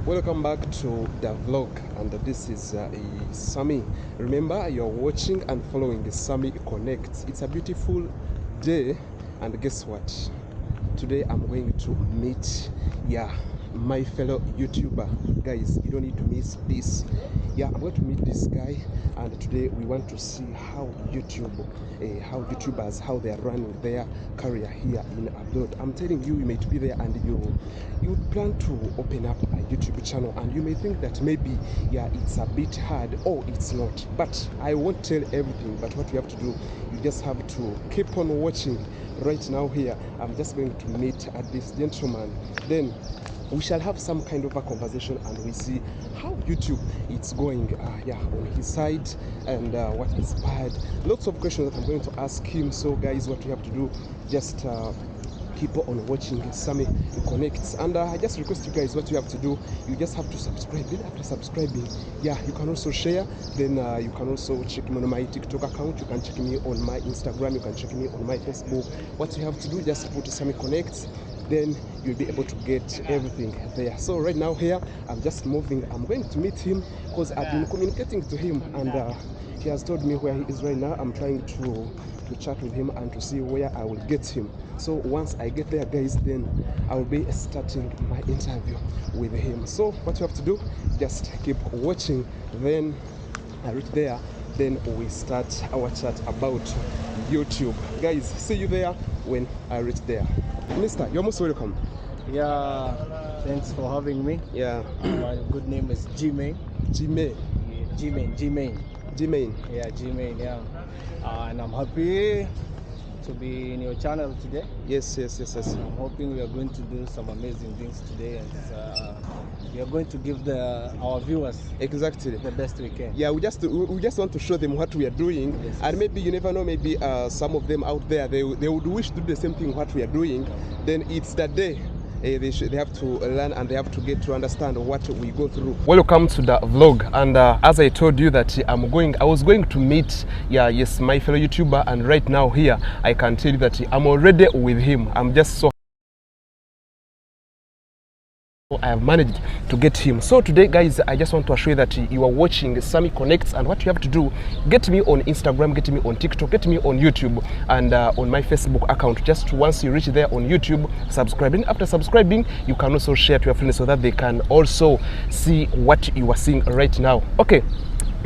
Welcome back to the vlog, and this is Sammy. Remember, you're watching and following Sammy Connects. It's a beautiful day, and guess what? Today I'm going to meet my fellow YouTuber. Guys, you don't need to miss this. I'm going to meet this guy, and today we want to see how YouTubers, how they are running their career here in abroad. I'm telling you, you may be there and you plan to open up a YouTube channel, and you may think that maybe it's a bit hard or it's not, but I won't tell everything. But what you have to do, you just have to keep on watching. Right now here I'm just going to meet this gentleman, then we shall have some kind of a conversation, and we see how YouTube it's going on his side, and what inspired. Lots of questions that I'm going to ask him. So guys, what you have to do, just keep on watching Sammy Connects, and I just request you guys, what you have to do, you just have to subscribe. Then after subscribing, you can also share. Then you can also check me on my TikTok account, you can check me on my Instagram, you can check me on my Facebook. What you have to do, just put Sammy Connects, then you'll be able to get everything there. So right now here I'm just moving. I'm going to meet him because I've been communicating to him, and he has told me where he is right now. I'm trying to chat with him and to see where I will get him. So once I get there, guys, then I will be starting my interview with him. So what you have to do, just keep watching. Then I reach there, then we start our chat about YouTube. Guys, see you there when I reach there. Mister, you're most welcome. Yeah, thanks for having me. Yeah. My good name is G-Main. G-Main. G-Main. G-Main. Yeah, G-Main, yeah. And I'm happy to be in your channel today. Yes. I'm hoping we are going to do some amazing things today, and we are going to give our viewers exactly the best we can. Yeah, we just want to show them what we are doing. Yes. And maybe you never know, maybe some of them out there, they would wish to do the same thing what we are doing. Then it's that day they have to learn, and they have to get to understand what we go through. Welcome to the vlog, and as I told you that I was going to meet my fellow YouTuber, and right now here I can tell you that I'm already with him. I'm just so I have managed to get him. So today, guys, I just want to assure you that you are watching Sammy Connects, and what you have to do, get me on Instagram, get me on TikTok, get me on YouTube, and on my Facebook account. Just once you reach there on YouTube, subscribe. And after subscribing, you can also share to your friends so that they can also see what you are seeing right now. Okay.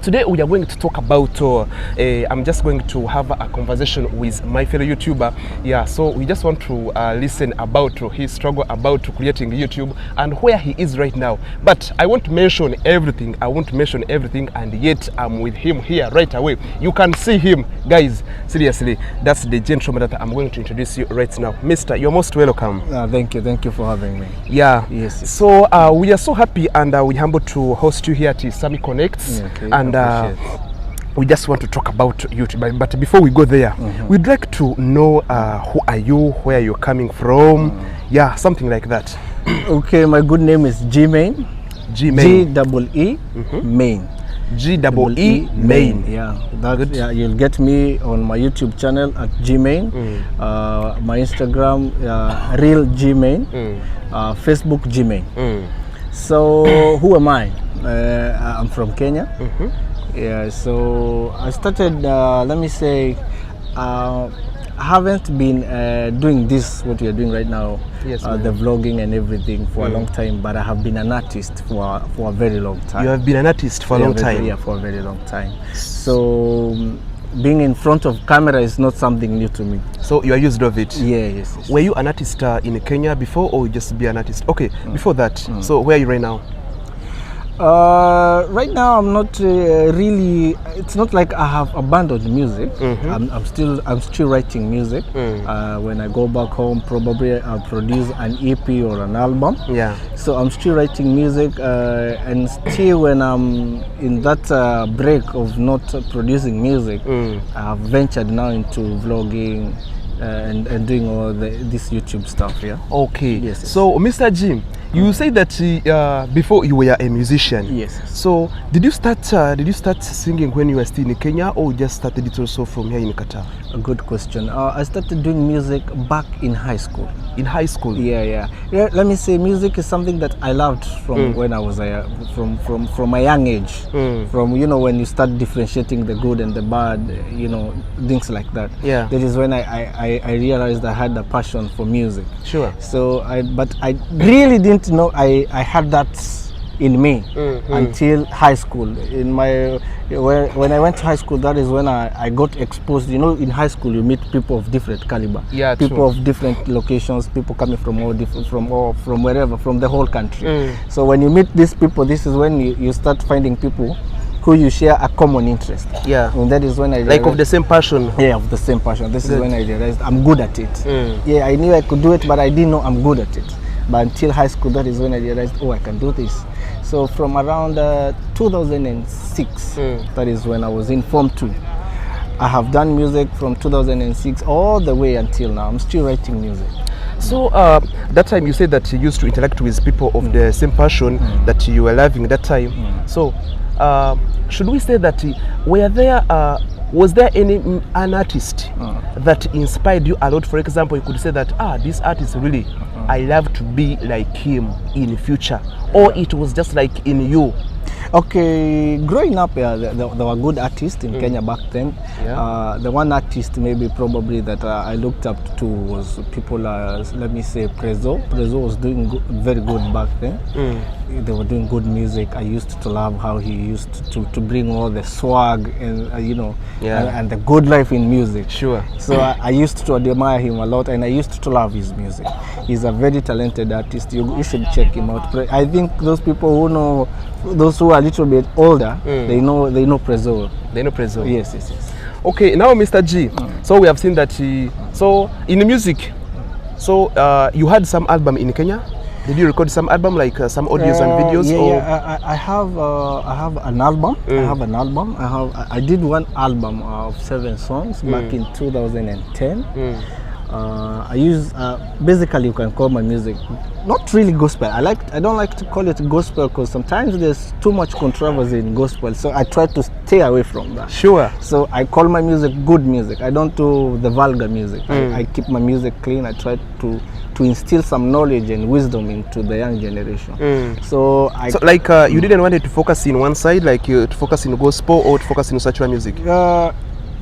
Today we are going to talk about, I'm just going to have a conversation with my fellow YouTuber. So we just want to listen about his struggle about creating YouTube and where he is right now. But I won't mention everything. And yet I'm with him here right away. You can see him, guys. Seriously, that's the gentleman that I'm going to introduce you right now. Mister, you're most welcome. Thank you for having me. Yes. So we are so happy, and we're humbled to host you here at Sammy Connects. Okay. And we just want to talk about YouTube, but before we go there, we'd like to know who are you, where you're coming from, something like that. Okay, my good name is G-Main. G-Main. G-E-E, Main. G-E-E, Main. Yeah, you'll get me on my YouTube channel at G-Main, my Instagram, Real G-Main, Facebook G-Main. So who am I? I'm from Kenya. So I started, let me say, I haven't been doing what we are doing right now, the vlogging and everything, for a long time, but I have been an artist for a very long time. You have been an artist for a long time? Yeah, for a very long time. So being in front of camera is not something new to me. So you are used of it? Yes. Were you an artist in Kenya before, or just be an artist? Okay, before that, so where are you right now? Right now I'm not really, it's not like I have abandoned music. I'm still writing music. When I go back home, probably I'll produce an EP or an album. So I'm still writing music, and still when I'm in that break of not producing music, I have ventured now into vlogging and doing all this YouTube stuff. Okay. Yes. So Mr. Jim, You say that before you were a musician. Yes. So did you start singing when you were still in Kenya, or just started it also from here in Qatar? A good question. I started doing music back in high school. In high school? Yeah. Let me say, music is something that I loved from when I was from a young age. From when you start differentiating the good and the bad, things like that. Yeah. That is when I realized I had a passion for music. Sure. So but I really didn't know I had that in me until high school. When I went to high school, that is when I got exposed. In high school you meet people of different caliber. Yeah, people true. of different locations, people coming from from wherever, from the whole country. So when you meet these people, this is when you start finding people who you share a common interest. Yeah. And that is when I like of the same passion. Yeah, of the same passion. This is when I realized I'm good at it. Yeah, I knew I could do it, but I didn't know I'm good at it. But until high school, that is when I realized, I can do this. So from around 2006, that is when I was in Form 2. I have done music from 2006 all the way until now. I'm still writing music. So that time you said that you used to interact with people of the same passion that you were loving that time. So should we say that was there an artist that inspired you a lot? For example, you could say that this artist really, I love to be like him in future, or it was just like in you? Okay, growing up, there were good artists in Kenya back then. Yeah. The one artist probably that I looked up to was people, let me say, Prezo. Prezo was doing very good back then. They were doing good music. I used to love how he used to bring all the swag and and the good life in music. Sure. So I used to admire him a lot, and I used to love his music. He's a very talented artist. You should check him out. I think those people who know, those who are a little bit older, they know Prezo. They know Prezo. Yes. Okay, now Mr. G. So we have seen that so in the music, so you had some album in Kenya. Did you record some album, like some audios and videos? Yeah. I have an album. I did one album of 7 songs back in 2010. I use basically, you can call my music not really gospel. I don't like to call it gospel because sometimes there's too much controversy in gospel, so I try to stay away from that. Sure. So I call my music good music. I don't do the vulgar music. I keep my music clean. I try to instill some knowledge and wisdom into the young generation. So like you didn't want it to focus in one side, like to focus in gospel or to focus in secular music?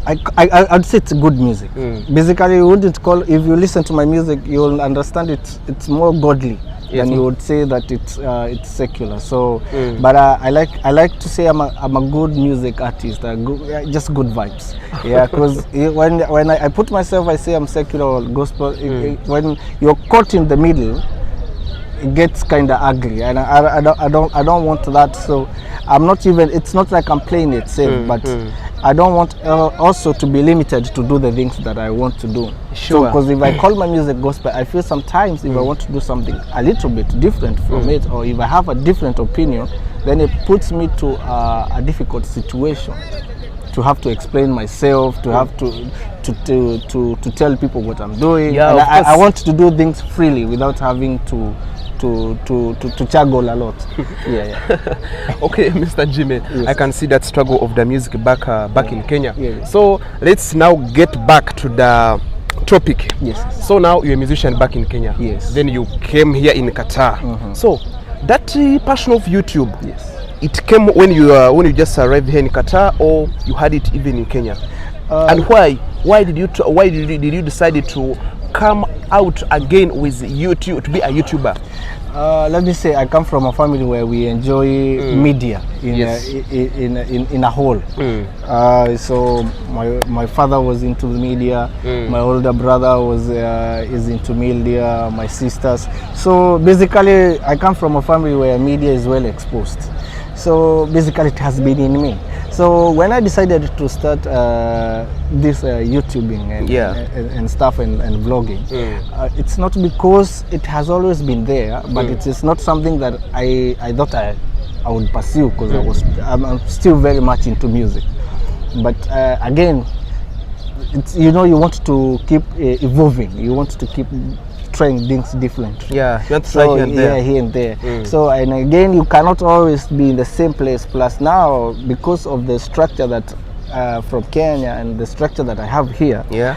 I'd say it's good music. Basically, you wouldn't call, if you listen to my music, you'll understand it's more godly than you would say that it's secular. So, but I like to say I'm a good music artist. Just good vibes. Yeah, because when I put myself, I say I'm secular or gospel. When you're caught in the middle, it gets kind of ugly, and I don't want that. So I'm not even. It's not like I'm playing it safe, but I don't want also to be limited to do the things that I want to do. Sure. Because if I call my music gospel, I feel sometimes if I want to do something a little bit different from it, or if I have a different opinion, then it puts me to a difficult situation. To have to explain myself, to have to tell people what I'm doing. Yeah, and I want to do things freely without having to chuggle a lot. Okay, Mr. Jimmy, yes. I can see that struggle of the music back in Kenya. Yes. So let's now get back to the topic. Yes. So now you're a musician back in Kenya. Yes. Then you came here in Qatar. So that passion of YouTube, yes, it came when you just arrived here in Qatar, or you had it even in Kenya? And why did you decide to come out again with YouTube, to be a YouTuber? Let me say, I come from a family where we enjoy media in a whole. So my father was into media, my older brother is into media, my sisters. So basically, I come from a family where media is well exposed. So basically, it has been in me. So when I decided to start this YouTubing and stuff and vlogging, it's not because it has always been there, but it is not something that I thought I would pursue, because I'm still very much into music. But again, it's, you want to keep evolving. You want to keep trying things different. Yeah, you want to try So here and there. yeah, here and there. So and again, you cannot always be in the same place. Plus now, because of the structure that from Kenya and the structure that I have here, Yeah.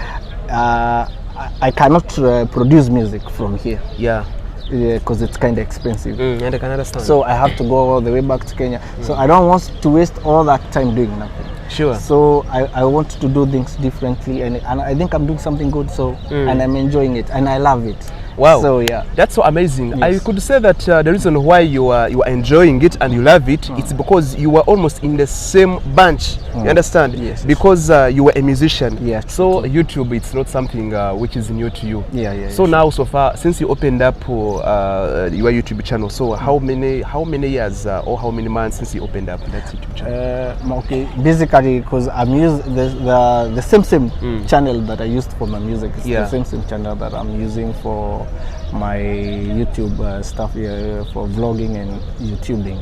I cannot produce music from here. Yeah. Because it's kind of expensive. And I can understand. So I have to go all the way back to Kenya. So I don't want to waste all that time doing nothing. Sure. So I want to do things differently, and I think I'm doing something good. So and I'm enjoying it, and I love it. Wow. So yeah, that's so amazing. Yes. I could say that the reason why you are enjoying it and you love it, it's because you were almost in the same bunch. You understand? Yes. Because you were a musician. Yes. So YouTube, it's not something which is new to you. Yeah, yeah. So now, so far, since you opened up your YouTube channel, so how many years or how many months since you opened up that YouTube channel? Okay, basically because I'm using the same channel that I used for my music. It's Yeah. the same channel that I'm using for my YouTube stuff here for vlogging and YouTubing.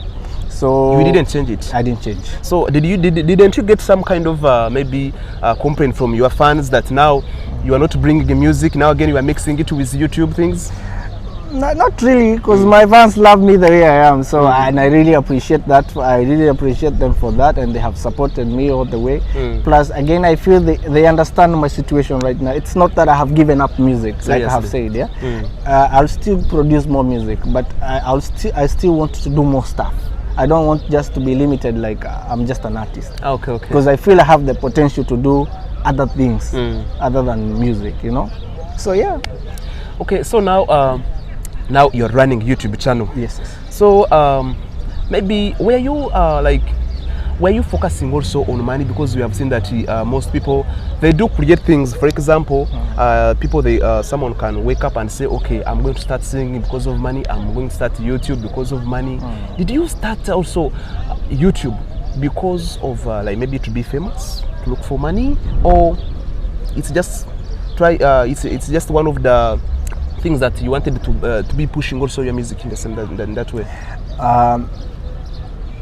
So You didn't change it. I didn't change. So didn't you get some kind of maybe complaint from your fans that now you are not bringing the music, now again you are mixing it with YouTube things? Not really, because my fans love me the way I am. So and I really appreciate that. I really appreciate them for that, and they have supported me all the way. Plus, again, I feel they understand my situation right now. It's not that I have given up music, like I have said. Yeah, I'll still produce more music, but I still want to do more stuff. I don't want just to be limited like I'm just an artist. Okay. Because I feel I have the potential to do other things other than music, you know. So yeah. Okay, so now you're running YouTube channel. Yes. So maybe were you focusing also on money, because we have seen that most people, they do create things. For example, people someone can wake up and say, okay, I'm going to start singing because of money, I'm going to start YouTube because of money. Did you start also YouTube because of like maybe to be famous, to look for money, or it's just it's just one of the things that you wanted to be pushing also your music in the same that way?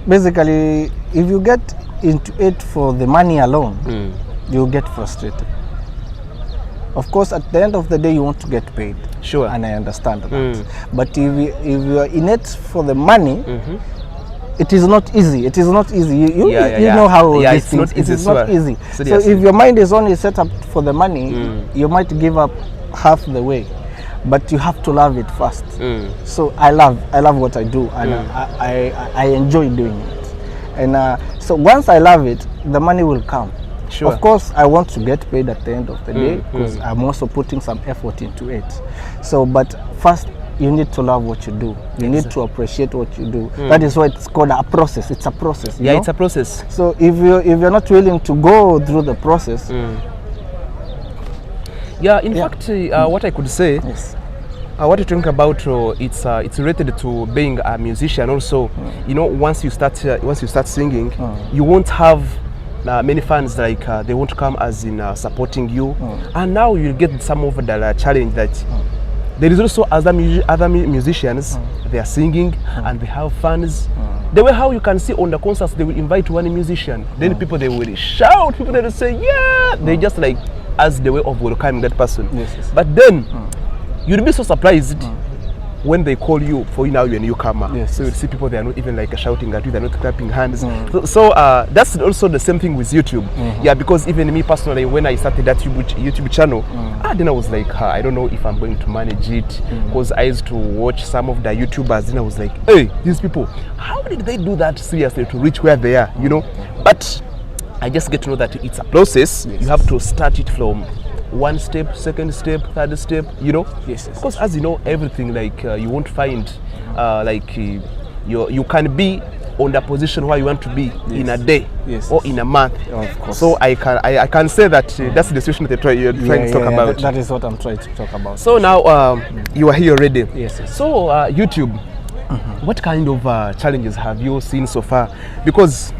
Basically, if you get into it for the money alone, you'll get frustrated. Of course, at the end of the day, you want to get paid. Sure. And I understand that. But if you are in it for the money, it is not easy. It is not easy. You know how these things. It is not easy. So if your mind is only set up for the money, you might give up half the way. But you have to love it first. So I love what I do, and I enjoy doing it. And so once I love it, the money will come. Sure. Of course, I want to get paid at the end of the day, because I'm also putting some effort into it. So, but first, you need to love what you do. You need to appreciate what you do. That is why it's called a process. It's a process. You know? It's a process. So if you're not willing to go through the process. Yeah, in fact, what I could say, what you think about it's related to being a musician also. You know, once you start singing, you won't have many fans like they won't come as in supporting you, and now you get some of the challenge that there is also other musicians. They are singing and they have fans. The way how you can see on the concerts, they will invite one musician, then people they will shout, people they will say yeah, they just like as the way of welcoming that person. Yes. But then you'll be so surprised when they call you for now you're a newcomer. Yes. So you see people, they are not even like shouting at you, they're not clapping hands. So that's also the same thing with YouTube. Yeah, because even me personally, when I started that YouTube channel, then I was like, I don't know if I'm going to manage it, because I used to watch some of the YouTubers, and I was like, hey, these people, how did they do that seriously to reach where they are, you know? But I just get to know that it's a process. You have to start it from one step, second step, third step, you know. Because as you know, everything like you won't find like you can be on the position where you want to be in a day or in a month. Of course. So I can say that that's the situation that you're trying to talk about. That is what I'm trying to talk about. So now you are here already. Yes. So YouTube, what kind of challenges have you seen so far? Because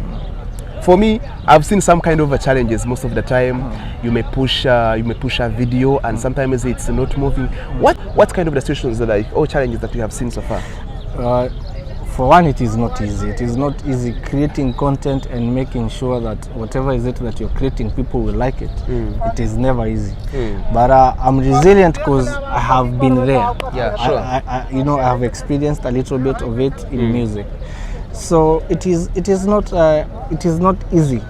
for me, I've seen some kind of challenges most of the time. You may push a video, and sometimes it's not moving. What kind of the situations that challenges that you have seen so far? for one, it is not easy. It is not easy creating content and making sure that whatever is it that you're creating, people will like it. It is never easy. But I'm resilient because I have been there. Yeah, sure. I have experienced a little bit of it in music. So it is not easy.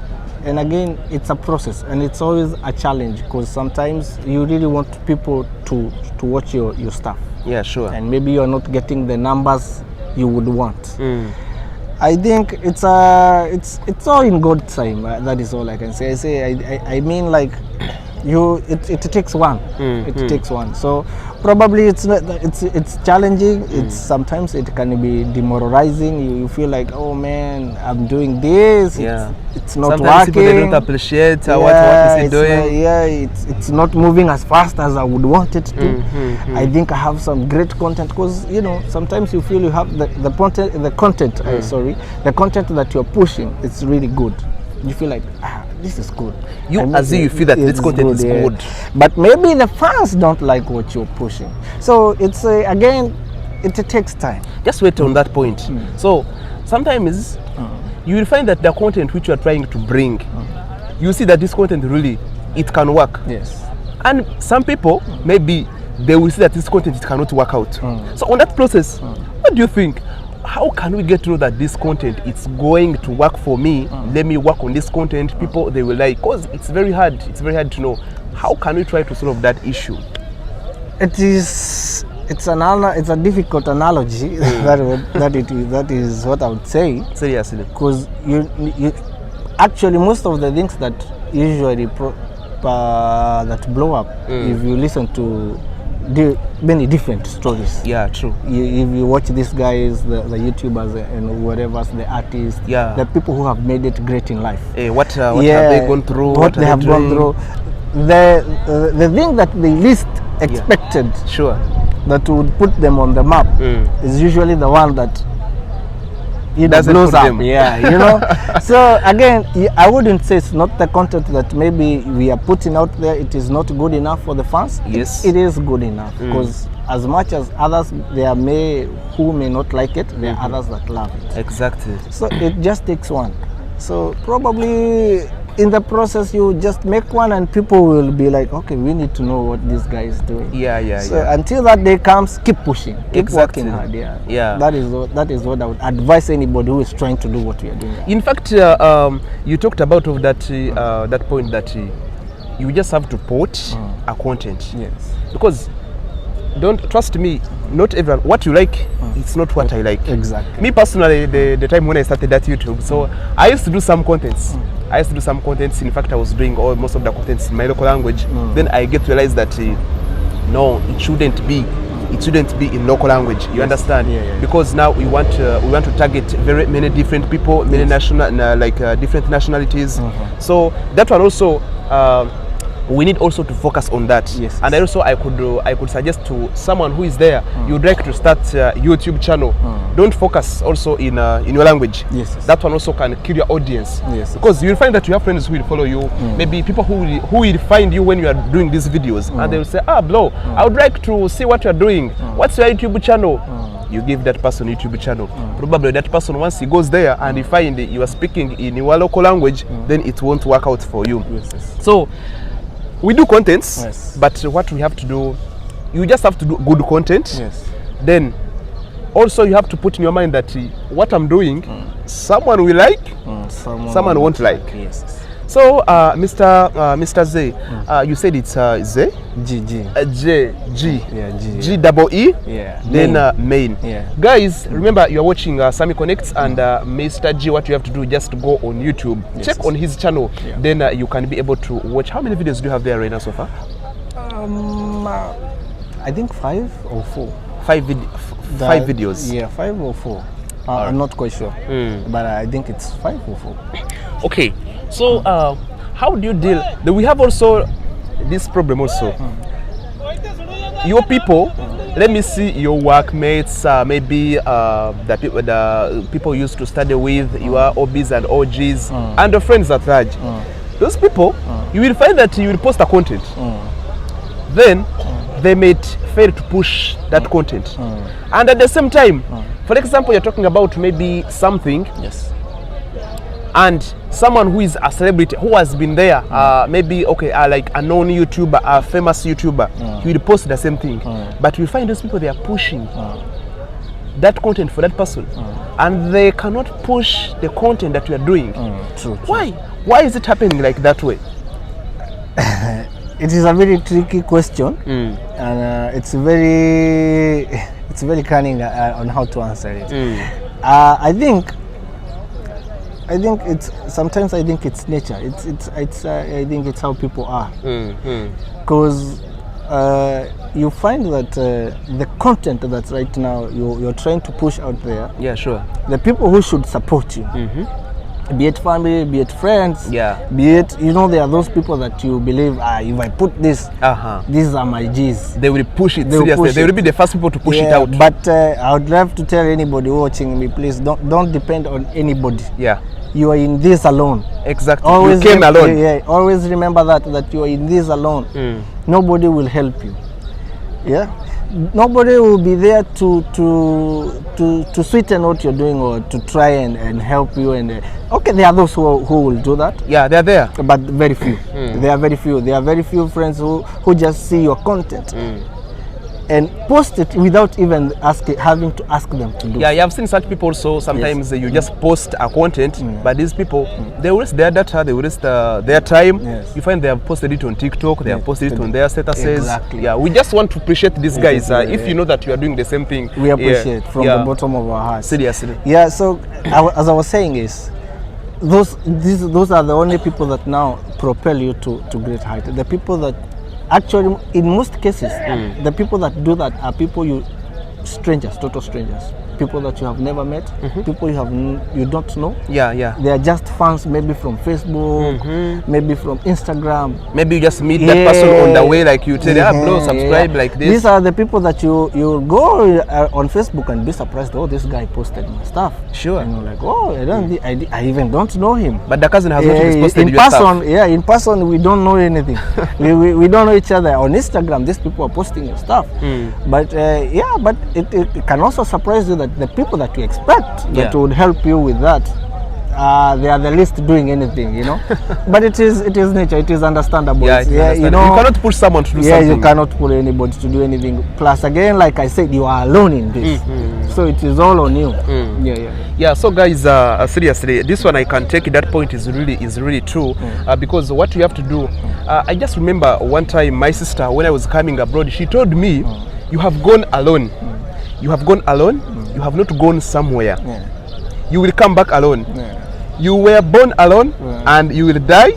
And again, it's a process, and it's always a challenge because sometimes you really want people to watch your stuff. Yeah, sure. And maybe you're not getting the numbers you would want. I think it's all in God's time. That is all I can say. I mean, like, it takes one. It takes one. So probably it's challenging. It's sometimes it can be demoralizing. You feel like, oh man, I'm doing this. Yeah. It's not sometimes working. People, they don't appreciate what is he doing. It's not moving as fast as I would want it to. I think I have some great content because sometimes you feel you have the content that you're pushing. It's really good. You feel like this is good. You feel that this content is good, but maybe the fans don't like what you're pushing. So it's again, it takes time. Just wait on that point. So sometimes you will find that the content which you are trying to bring, you see that this content really it can work. Yes. And some people maybe they will see that this content it cannot work out. So on that process, what do you think? How can we get to know that this content it's going to work for me? Let me work on this content. People they will like, because it's very hard. It's very hard to know. How can we try to solve that issue? It's a difficult analogy. that is what I would say. Seriously, because you actually most of the things that usually that blow up, if you listen to many different stories. Yeah, true. If you watch these guys, the YouTubers and whatever, the artists, the people who have made it great in life. What have they gone through? What they have gone through. The thing that they least expected, sure, that would put them on the map, is usually the one that doesn't blows up. them. Yeah, So again, I wouldn't say it's not the content that maybe we are putting out there. It is not good enough for the fans. Yes, it is good enough because as much as others who may not like it, there are others that love it. Exactly. So it just takes one. So probably in the process you just make one and people will be like, okay, we need to know what this guy is doing. So until that day comes, keep pushing, keep working hard. That is what I would advise anybody who is trying to do what we are doing. In fact, you talked about that point that you just have to put a content. Yes. Because don't trust me, not everyone what you like it's not what I like. Exactly. Me personally, the time when I started that YouTube, so I used to do some contents. In fact, I was doing most of the contents in my local language. Then I get to realize that no, it shouldn't be in local language. You understand? Because now we want to target very many different people, many national different nationalities. So that one also we need also to focus on that. Yes. And also I could suggest to someone who is there, you'd like to start a YouTube channel, don't focus also in your language. Yes. That one also can kill your audience. Yes. Because you'll find that you have friends who will follow you, maybe people who will find you when you are doing these videos, and they will say, bro, I would like to see what you're doing. What's your YouTube channel? You give that person YouTube channel. Probably that person, once he goes there and he find you are speaking in your local language, then it won't work out for you. Yes. So we do contents, but what we have to do, you just have to do good content. Yes. Then also you have to put in your mind that what I'm doing, someone will like, someone won't like. Yes. So Mr. Zay, you said it's Zay? G. J. Yeah, G. G double E. Yeah. Then main. Yeah. Guys, remember you're watching Sammy Connects and Mr. G. What you have to do, just go on YouTube, check on his channel. Yeah. Then you can be able to watch. How many videos do you have there right now so far? I think 5 or 4. 5 videos. Yeah, 5 or 4. I'm not quite sure, but I think it's 5 or 4. Okay, so how do you deal? We have also this problem also. Your people, let me see your workmates, maybe the people you used to study with, your OBs and OGs, and the friends at large. Those people, you will find that you will post a content. Then they may fail to push that content. And at the same time, For example, you're talking about maybe something, Yes. and someone who is a celebrity who has been there, maybe like a known YouTuber, a famous YouTuber, he will post the same thing, but we find those people, they are pushing that content for that person, and they cannot push the content that we are doing. True. Why is it happening like that way? It is a very tricky question, and it's very cunning on how to answer it. I think it's sometimes it's nature. I think it's how people are. Because you find that the content that's right now you're trying to push out there. Yeah, sure. The people who should support you. Be it family, be it friends, yeah, be it, there are those people that you believe, if I put this, these are my G's. They will push it seriously. They will be the first people to push it out. But I would love to tell anybody watching me, please don't depend on anybody. Yeah. You are in this alone. Exactly. Always you came alone. Yeah. Always remember that you are in this alone. Nobody will help you. Yeah. Nobody will be there to sweeten what you're doing or to try and help you. And okay, there are those who will do that. Yeah, they're there, but very few. There are very few. There are very few friends who just see your content and post it without even having to ask them to do. Yeah, you have seen such people. So sometimes you just post a content, but these people, they waste their data, they waste their time. Yes. You find they have posted it on TikTok, they have posted it on their statuses. Exactly. Yeah, we just want to appreciate these guys. If you know that you are doing the same thing, we appreciate from the bottom of our hearts. Seriously. Yeah. So as I was saying is, those are the only people that now propel you to great height. The people that actually, in most cases, the people that do that are people strangers, total strangers. People that you have never met, people you don't know. Yeah. They are just fans, maybe from Facebook, maybe from Instagram. Maybe you just meet that person on the way, like you tell, bro, subscribe like this. These are the people that you go on Facebook and be surprised. Oh, this guy posted my stuff. Sure. And you're like, oh, I even don't know him. But the cousin has not posted in your person. stuff. Yeah, in person we don't know anything. we don't know each other. On Instagram, these people are posting your stuff. But but it can also surprise you that the people that you expect that would help you with that, they are the least doing anything, But it is nature. It is understandable. You cannot push someone to do something. You cannot push anybody to do anything. Plus, again, like I said, you are alone in this, so it is all on you. Yeah. So, guys, seriously, this one I can take. That point is really true, because what you have to do. I just remember one time my sister, when I was coming abroad, she told me, "You have gone alone. You have gone alone. You have not gone somewhere. You will come back alone. You were born alone, and you will die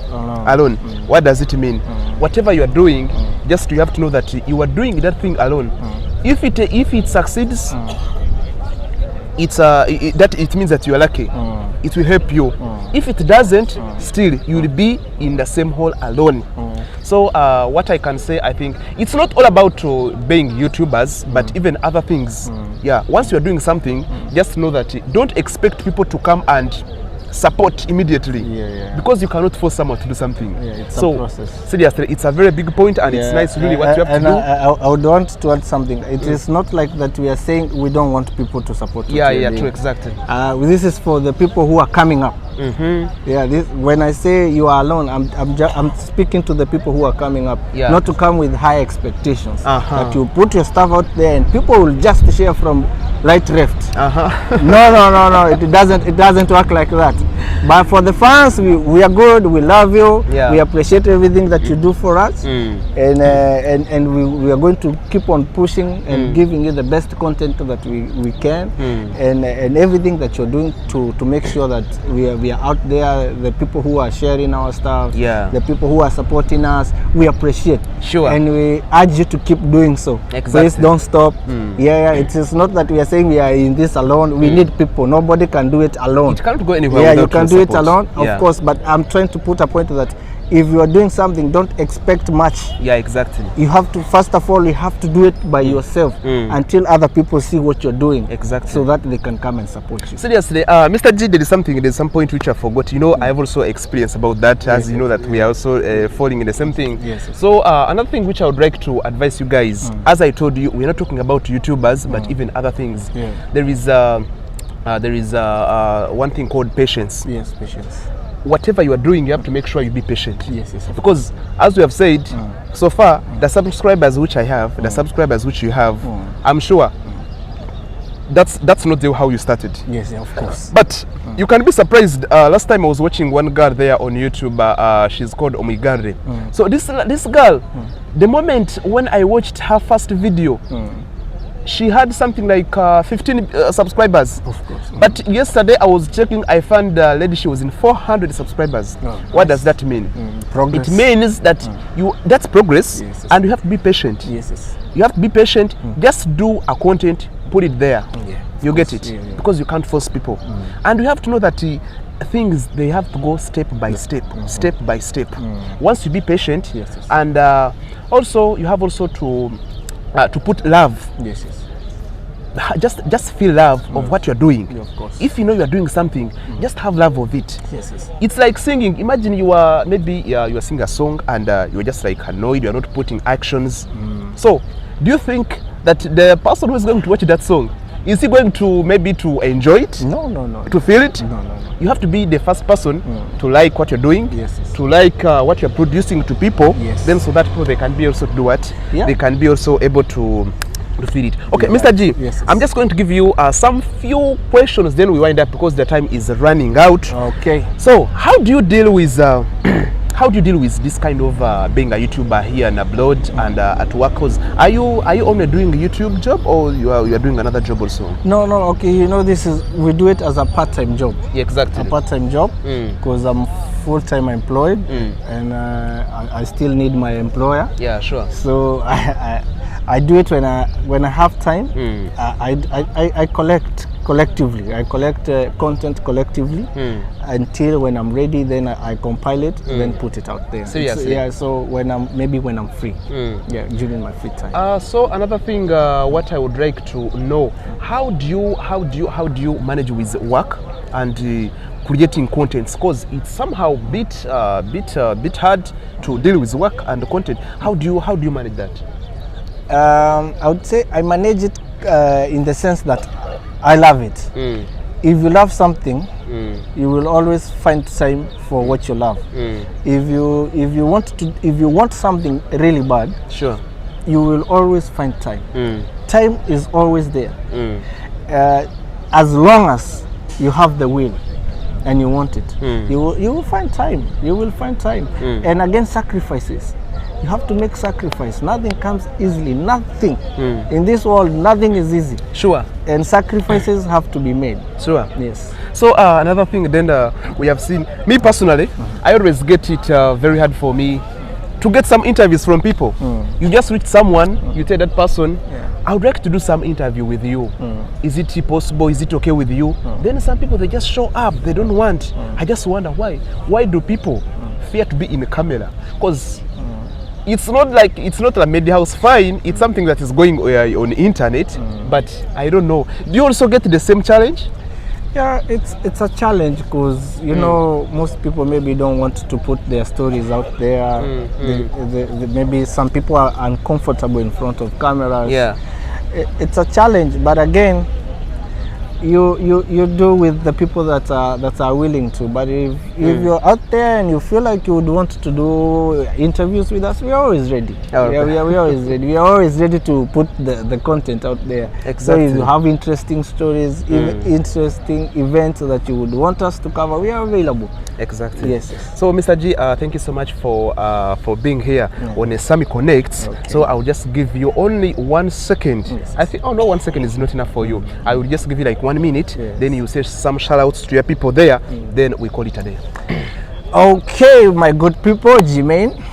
alone." What does it mean? Whatever you are doing, just you have to know that you are doing that thing alone. If it succeeds, it means that you are lucky. It will help you. If it doesn't, still you will be in the same hole alone. So what I can say, I think it's not all about being YouTubers, but even other things. Yeah, once you are doing something, just know that don't expect people to come and support immediately, because you cannot force someone to do something. It's a process. Seriously, it's a very big point, and it's nice really what you have to do. I would want to add something. It is not like that we are saying we don't want people to support. True, exactly. This is for the people who are coming up. When I say you are alone, I'm speaking to the people who are coming up, not to come with high expectations. That you put your stuff out there and people will just share from right, left. No. It doesn't work like that. But for the fans, we are good. We love you. We appreciate everything that you do for us, and we are going to keep on pushing and giving you the best content that we can, and everything that you're doing to make sure that we are out there. The people who are sharing our stuff, the people who are supporting us, we appreciate. Sure. And we urge you to keep doing so. Exactly. Please don't stop. It is not that we are saying we are in this alone. We need people. Nobody can do it alone. It can't go anywhere. You can do it alone, of course. But I'm trying to put a point that if you are doing something, don't expect much. Yeah, exactly. You have to, first of all, you have to do it by yourself until other people see what you're doing. Exactly. So that they can come and support you. Seriously, Mr. G, there's some point which I forgot. You know, I've also experienced about that, as you know that we are also falling in the same thing. Yes. So another thing which I would like to advise you guys, as I told you, we're not talking about YouTubers, but even other things. Yeah. There is one thing called patience. Yes, patience. Whatever you are doing, you have to make sure you be patient. Yes. Because as we have said, so far, the subscribers which I have, the subscribers which you have, I'm sure that's not how you started. Yes, of course. But you can be surprised. Last time I was watching one girl there on YouTube. She's called Omigare. So this girl, the moment when I watched her first video, she had something like 15 subscribers. Of course. But yesterday I was checking, I found the lady, she was in 400 subscribers. What does that mean? Progress. It means that that's progress. Yes. And you have to be patient. Yes. You have to be patient. Just do a content, put it there. Yeah, you get it. Yeah. Because you can't force people. And you have to know that things, they have to go step by step, step by step. Once you be patient, Yes. and also you have also to put love. Yes. Just feel love of what you're doing. Yeah, of course. If you know you're doing something, just have love of it. Yes. It's like singing. Imagine you are you are singing a song and you're just like annoyed, you're not putting actions. So do you think that the person who is going to watch that song, is he going to maybe to enjoy it? No. To feel it? No. You have to be the first person to like what you're doing, Yes. to like what you're producing to people. Yes. Then so that people, they can be also do what? Yeah. They can be also able to feel it. Okay, Yeah. Mr. G, Yes. I'm just going to give you some few questions, then we wind up because the time is running out. Okay. So how do you deal with this kind of being a YouTuber here and abroad and at work? Cause are you only doing a YouTube job, or you are doing another job also? No. Okay. You know, we do it as a part-time job. Yeah, exactly. A part-time job because I'm full-time employed and I still need my employer. Yeah, sure. So I do it when I have time. I collect collectively. I collect content collectively until when I'm ready. Then I compile it, then put it out there. Seriously? So when I'm free, during my free time. So another thing, what I would like to know, how do you manage with work and creating contents? Because it's somehow bit hard to deal with work and content. How do you manage that? I would say I manage it in the sense that I love it. If you love something, you will always find time for what you love. If you want something really bad, sure, you will always find time. Time is always there. As long as you have the will and you want it, you will find time. You will find time. And again, sacrifices. You have to make sacrifice. Nothing comes easily. Nothing in this world. Nothing is easy. Sure. And sacrifices have to be made. Sure. Yes. So another thing, then we have seen. Me personally, I always get it very hard for me to get some interviews from people. You just reach someone, you tell that person, I would like to do some interview with you. Is it possible? Is it okay with you? Then some people, they just show up. They don't want. I just wonder why. Why do people fear to be in the camera? Because it's not like a media house. Fine, it's something that is going on the internet, but I don't know. Do you also get the same challenge? Yeah, it's a challenge because you know, most people maybe don't want to put their stories out there. Maybe some people are uncomfortable in front of cameras. Yeah, it's a challenge, but again, you do with the people that are willing to. But if you're out there and you feel like you would want to do interviews with us, we're always ready. We're always ready. We are always ready to put the content out there. Exactly. So if you have interesting stories, interesting events that you would want us to cover, we are available. Exactly. Yes. So Mr. G, thank you so much for being here on a Sami Connects. Okay. So I will just give you only 1 second. Yes. I think, 1 second is not enough for you. I will just give you like 1 minute. Yes. Then you say some shout outs to your people there. Then we call it a day. Okay, my good people, G-Main,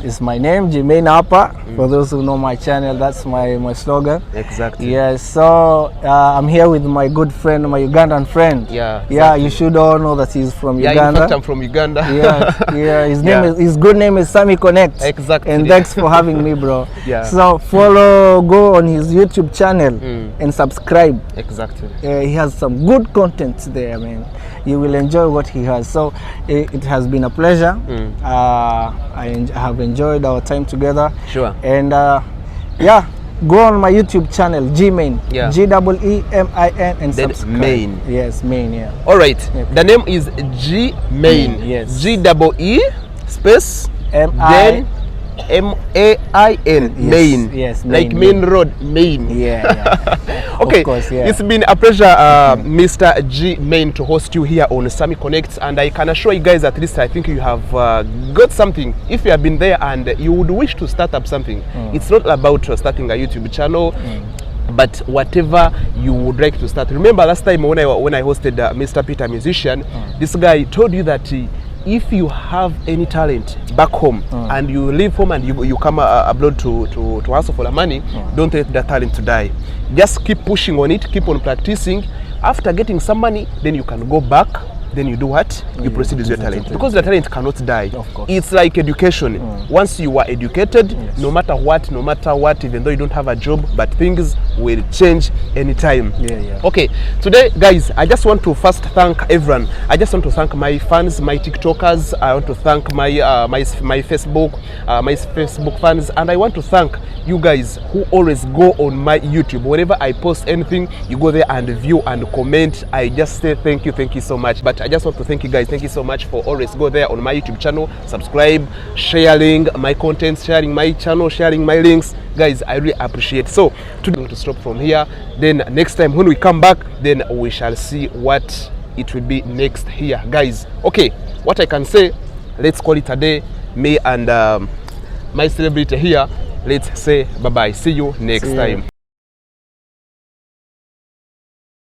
It's my name, Jermaine Apa. For those who know my channel, that's my slogan. Exactly. Yes, so I'm here with my good friend, my Ugandan friend. Yeah. Yeah, you should all know that he's from Yeah, Uganda. in fact, I'm from Uganda. Yeah. His good name is Sammy Connect. Exactly. And thanks for having me, bro. Yeah. So go on his YouTube channel and subscribe. Exactly. He has some good content there, man. You will enjoy what he has. So it has been a pleasure. I have enjoyed our time together. Sure. And yeah, go on my YouTube channel, Gmain. Yeah. G-E-E-M-I-N, and Then subscribe. Main. Yes, Main. Yeah. All right. Yep. The name is Gmain. Yes. G-E-E space M-I. then M-A-I-N. Main. Yes. Like Main Road, Main. Yeah. Okay, Of course, yeah. It's been a pleasure, Mr. G Main, to host you here on Sammy Connects, and I can assure you guys, at least I think you have got something. If you have been there and you would wish to start up something, it's not about starting a YouTube channel. But whatever you would like to start. Remember last time when I hosted Mr. Peter Musician, this guy told you that if you have any talent back home and you leave home and you come abroad to hustle for the money, don't let that talent to die. Just keep pushing on it, keep on practicing. After getting some money, then you can go back. Then you do what? You proceed with your talent. Because the talent cannot die. Of course. It's like education. Once you are educated, no matter what, even though you don't have a job, but things will change anytime. Yeah. Okay, today, guys, I just want to first thank everyone. I just want to thank my fans, my TikTokers. I want to thank my Facebook fans, and I want to thank you guys who always go on my YouTube. Whenever I post anything, you go there and view and comment. I just say thank you so much. But I just want to thank you guys. Thank you so much for always go there on my YouTube channel, subscribe, sharing my content, sharing my channel, sharing my links. Guys, I really appreciate. So today I'm going to stop from here. Then next time when we come back, then we shall see what it will be next here, guys. Okay, what I can say, let's call it a day. Me and my celebrity here, let's say bye bye. See you next time.